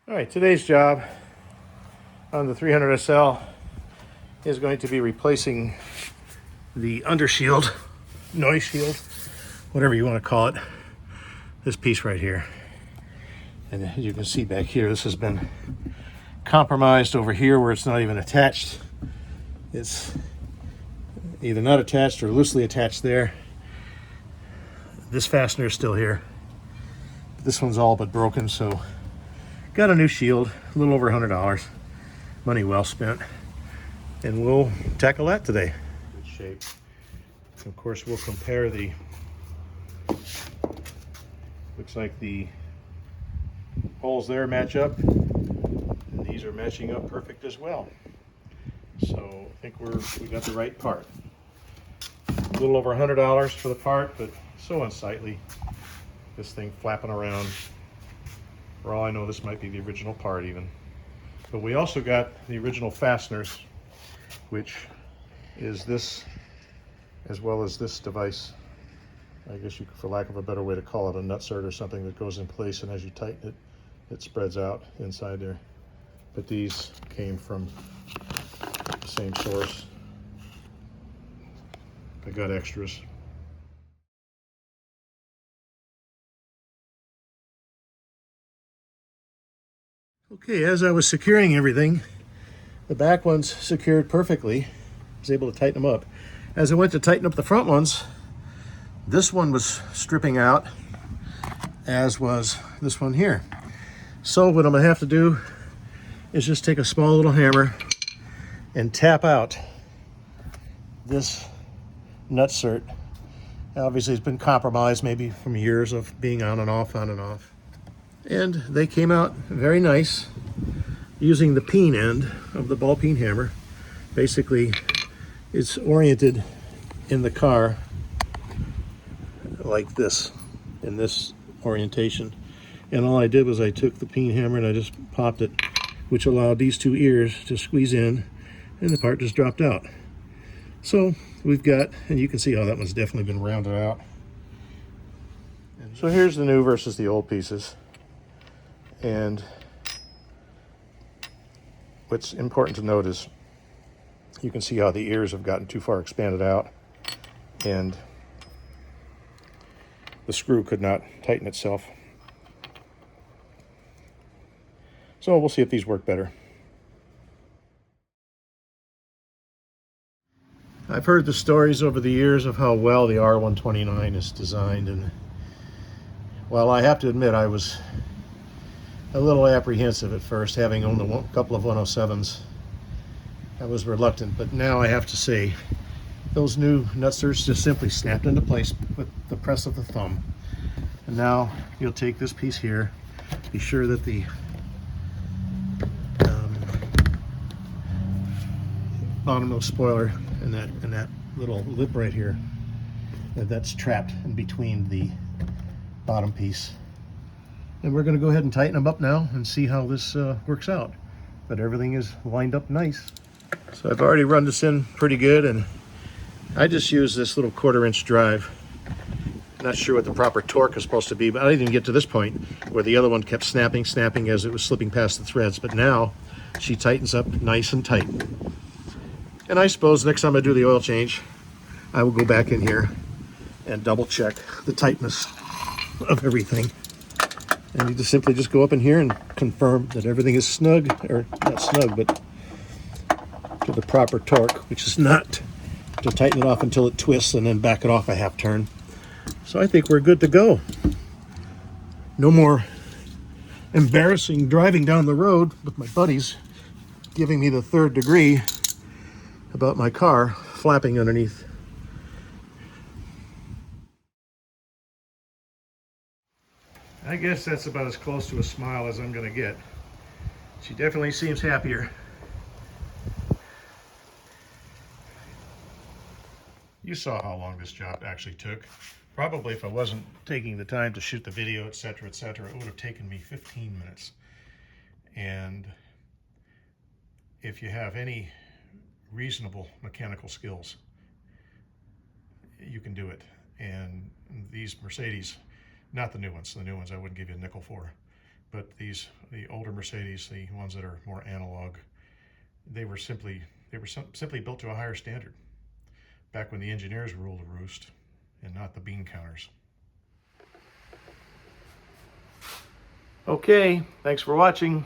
All right, today's job on the 300 SL is going to be replacing the undershield, noise shield, whatever you want to call it, this piece right here. And as you can see back here, this has been compromised over here where it's not even attached. It's either not attached or loosely attached there. This fastener is still here. This one's all but broken, so got a new shield, a little over $100. Money well spent. And we'll tackle that today. Good shape. Of course, we'll compare the, looks like the holes there match up, and these are matching up perfect as well. So I think we got the right part. A little over $100 for the part, but so unsightly. This thing flapping around. For all I know, this might be the original part even. But we also got the original fasteners, which is this, as well as this device. I guess you could, for lack of a better way to call it, a nutsert or something that goes in place, and as you tighten it, it spreads out inside there. But these came from the same source. I got extras. Okay, as I was securing everything, the back ones secured perfectly. I was able to tighten them up. As I went to tighten up the front ones, this one was stripping out, as was this one here. So what I'm gonna have to do is just take a small little hammer and tap out this nutsert. Obviously it's been compromised maybe from years of being on and off, on and off. And they came out very nice using the peen end of the ball peen hammer. Basically, it's oriented in the car like this, in this orientation. And all I did was I took the peen hammer and I just popped it, which allowed these two ears to squeeze in, and the part just dropped out. So we've got, and you can see how that one's definitely been rounded out. So here's the new versus the old pieces. And what's important to note is you can see how the ears have gotten too far expanded out, and the screw could not tighten itself. So we'll see if these work better. I've heard the stories over the years of how well the R129 is designed, and well, I have to admit I was a little apprehensive at first, having owned a couple of 107s. I was reluctant, but now I have to say those new nutserts just simply snapped into place with the press of the thumb. And now you'll take this piece here, be sure that the bottom of the spoiler and that little lip right here, that's trapped in between the bottom piece. And we're going to go ahead and tighten them up now and see how this works out. But everything is lined up nice. So I've already run this in pretty good, and I just use this little 1/4-inch drive. Not sure what the proper torque is supposed to be, but I didn't even get to this point where the other one kept snapping as it was slipping past the threads. But now she tightens up nice and tight. And I suppose next time I do the oil change, I will go back in here and double check the tightness of everything. And you just simply just go up in here and confirm that everything is snug, or not snug, but to the proper torque, which is not to tighten it off until it twists and then back it off a half turn. So I think we're good to go. No more embarrassing driving down the road with my buddies giving me the 3rd degree about my car flapping underneath. I guess that's about as close to a smile as I'm gonna get. She definitely seems happier. You saw how long this job actually took. Probably if I wasn't taking the time to shoot the video, etc., etc., it would have taken me 15 minutes. And if you have any reasonable mechanical skills, you can do it. And these Mercedes, not the new ones I wouldn't give you a nickel for, But the older Mercedes, the ones that are more analog, they were simply built to a higher standard back when the engineers ruled the roost and not the bean counters. Okay, thanks for watching.